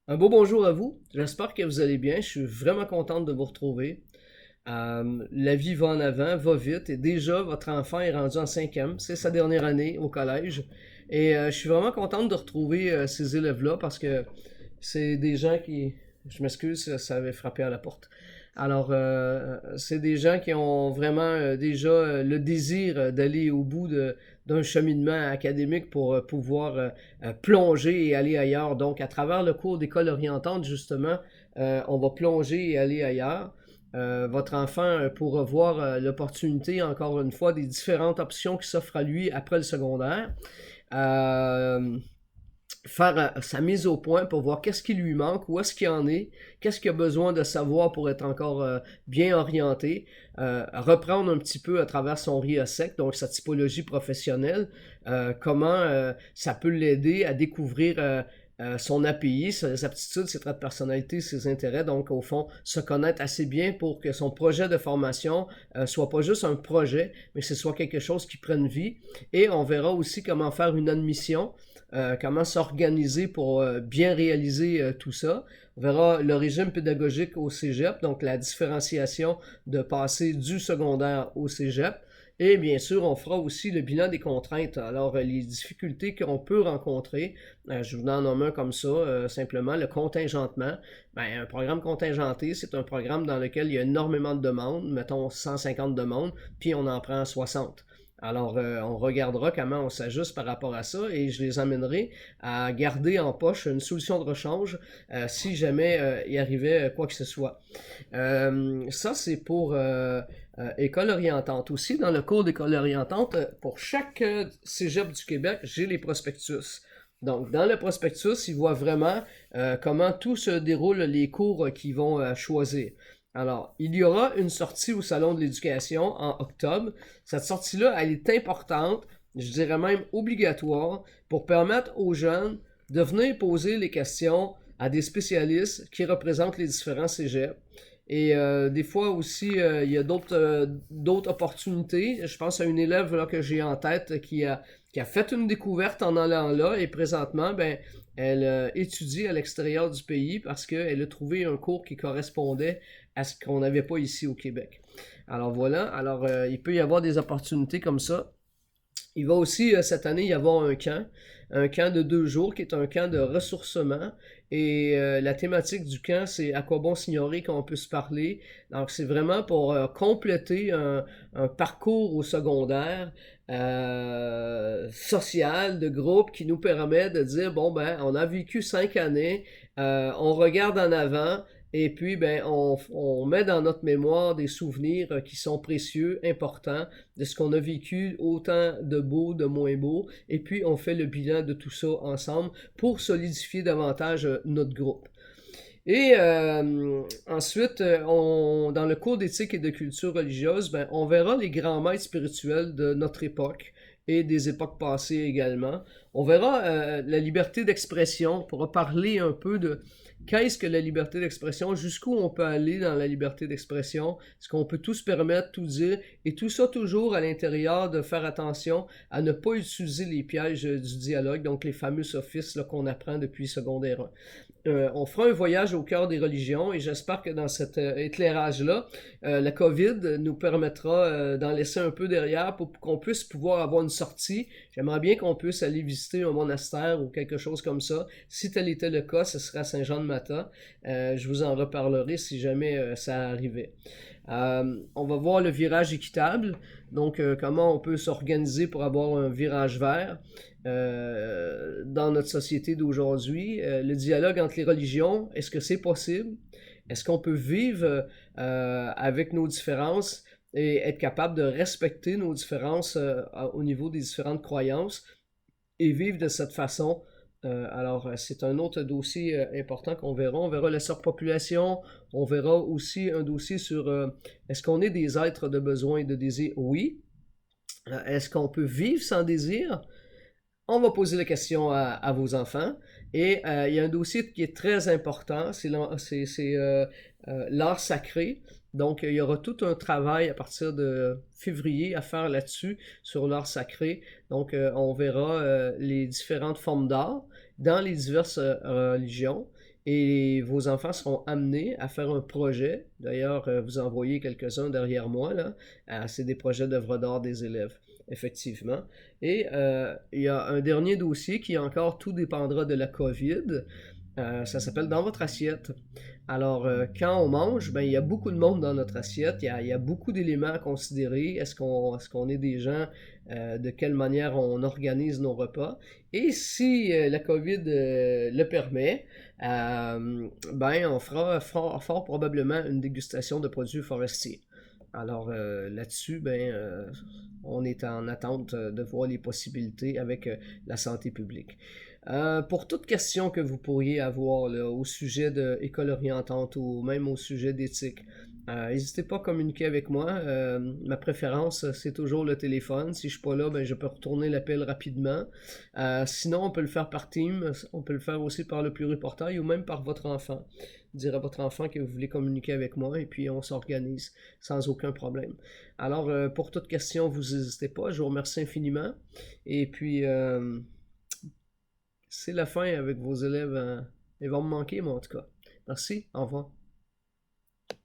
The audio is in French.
Un beau bonjour à vous. J'espère que vous allez bien. Je suis vraiment contente de vous retrouver. La vie va en avant, va vite. Et déjà, votre enfant est rendu en cinquième. C'est sa dernière année au collège. Et je suis vraiment contente de retrouver ces élèves-là parce que c'est des gens qui... Je m'excuse, ça avait frappé à la porte. Alors, c'est des gens qui ont vraiment déjà le désir d'aller au bout d'un cheminement académique pour pouvoir plonger et aller ailleurs. Donc, à travers le cours d'école orientante, justement, on va plonger et aller ailleurs. Votre enfant pourra voir l'opportunité, encore une fois, des différentes options qui s'offrent à lui après le secondaire. Euh, Faire sa mise au point pour voir qu'est-ce qui lui manque, où est-ce qu'il en est, qu'est-ce qu'il a besoin de savoir pour être encore bien orienté, reprendre un petit peu à travers son RIA sec, donc sa typologie professionnelle, comment ça peut l'aider à découvrir son API, ses aptitudes, ses traits de personnalité, ses intérêts, donc au fond, se connaître assez bien pour que son projet de formation soit pas juste un projet, mais que ce soit quelque chose qui prenne vie. Et on verra aussi comment faire une admission, comment s'organiser pour bien réaliser tout ça. On verra le régime pédagogique au cégep, donc la différenciation de passer du secondaire au cégep. Et bien sûr, on fera aussi le bilan des contraintes. Alors, les difficultés qu'on peut rencontrer, je vous en nomme un comme ça, simplement le contingentement. Ben, un programme contingenté, c'est un programme dans lequel il y a énormément de demandes, mettons 150 demandes, puis on en prend 60. Alors, on regardera comment on s'ajuste par rapport à ça et je les amènerai à garder en poche une solution de rechange si jamais il arrivait quoi que ce soit. Ça, c'est pour école orientante. Aussi, dans le cours d'école orientante, pour chaque cégep du Québec, j'ai les prospectus. Donc, dans le prospectus, ils voient vraiment comment tout se déroule, les cours qu'ils vont choisir. Alors, il y aura une sortie au Salon de l'éducation en octobre. Cette sortie-là, elle est importante, je dirais même obligatoire, pour permettre aux jeunes de venir poser les questions à des spécialistes qui représentent les différents cégeps. Et des fois aussi, il y a d'autres opportunités. Je pense à une élève là, que j'ai en tête qui a fait une découverte en allant là et présentement, ben, elle étudie à l'extérieur du pays parce qu'elle a trouvé un cours qui correspondait à ce qu'on n'avait pas ici au Québec. Alors voilà, alors il peut y avoir des opportunités comme ça. Il va aussi, cette année, y avoir un camp de 2 jours qui est un camp de ressourcement. Et la thématique du camp, c'est à quoi bon s'ignorer qu'on peut se parler. Donc, c'est vraiment pour compléter un parcours au secondaire social, de groupe, qui nous permet de dire, bon, ben, on a vécu 5 années, on regarde en avant, et puis, ben, on met dans notre mémoire des souvenirs qui sont précieux, importants, de ce qu'on a vécu, autant de beau, de moins beau, et puis on fait le bilan de tout ça ensemble pour solidifier davantage notre groupe. Et ensuite, dans le cours d'éthique et de culture religieuse, ben, on verra les grands maîtres spirituels de notre époque et des époques passées également. On verra la liberté d'expression, on pourra parler un peu de qu'est-ce que la liberté d'expression, jusqu'où on peut aller dans la liberté d'expression, est-ce qu'on peut tout se permettre, tout dire, et tout ça toujours à l'intérieur de faire attention à ne pas utiliser les pièges du dialogue, donc les fameux sophismes qu'on apprend depuis secondaire 1. On fera un voyage au cœur des religions et j'espère que dans cet éclairage-là, la COVID nous permettra d'en laisser un peu derrière pour qu'on puisse pouvoir avoir une sortie. J'aimerais bien qu'on puisse aller visiter un monastère ou quelque chose comme ça. Si tel était le cas, ce serait à Saint-Jean-de-Mata. Je vous en reparlerai si jamais ça arrivait. On va voir le virage équitable, donc comment on peut s'organiser pour avoir un virage vert dans notre société d'aujourd'hui. Le dialogue entre les religions, est-ce que c'est possible? Est-ce qu'on peut vivre avec nos différences et être capable de respecter nos différences au niveau des différentes croyances et vivre de cette façon? Alors, c'est un autre dossier important qu'on verra. On verra la surpopulation. On verra aussi un dossier sur est-ce qu'on est des êtres de besoin et de désir? Oui. Est-ce qu'on peut vivre sans désir? On va poser la question à vos enfants. Et il y a un dossier qui est très important, c'est l'art sacré. Donc, il y aura tout un travail à partir de février à faire là-dessus, sur l'art sacré. Donc, on verra les différentes formes d'art dans les diverses religions. et vos enfants seront amenés à faire un projet. D'ailleurs, vous en voyez quelques-uns derrière moi, là. C'est des projets d'œuvres d'art des élèves, effectivement. Et il y a un dernier dossier qui encore tout dépendra de la COVID. Ça s'appelle Dans votre assiette. Alors, quand on mange, ben, il y a beaucoup de monde dans notre assiette, il y a beaucoup d'éléments à considérer. Est-ce qu'on est des gens, de quelle manière on organise nos repas? Et si la COVID le permet, ben, on fera fort probablement une dégustation de produits forestiers. Alors là-dessus, ben, on est en attente de voir les possibilités avec la santé publique. Pour toute question que vous pourriez avoir là, au sujet de école orientante ou même au sujet d'éthique, n'hésitez pas à communiquer avec moi. Ma préférence, c'est toujours le téléphone. Si je suis pas là, ben, je peux retourner l'appel rapidement. Sinon, on peut le faire par Teams, on peut le faire aussi par le pluriportail ou même par votre enfant. Dire à votre enfant que vous voulez communiquer avec moi et puis on s'organise sans aucun problème. Alors, pour toute question, vous n'hésitez pas. Je vous remercie infiniment. Et puis, c'est la fin avec vos élèves. Ils vont me manquer, moi, en tout cas. Merci. Au revoir.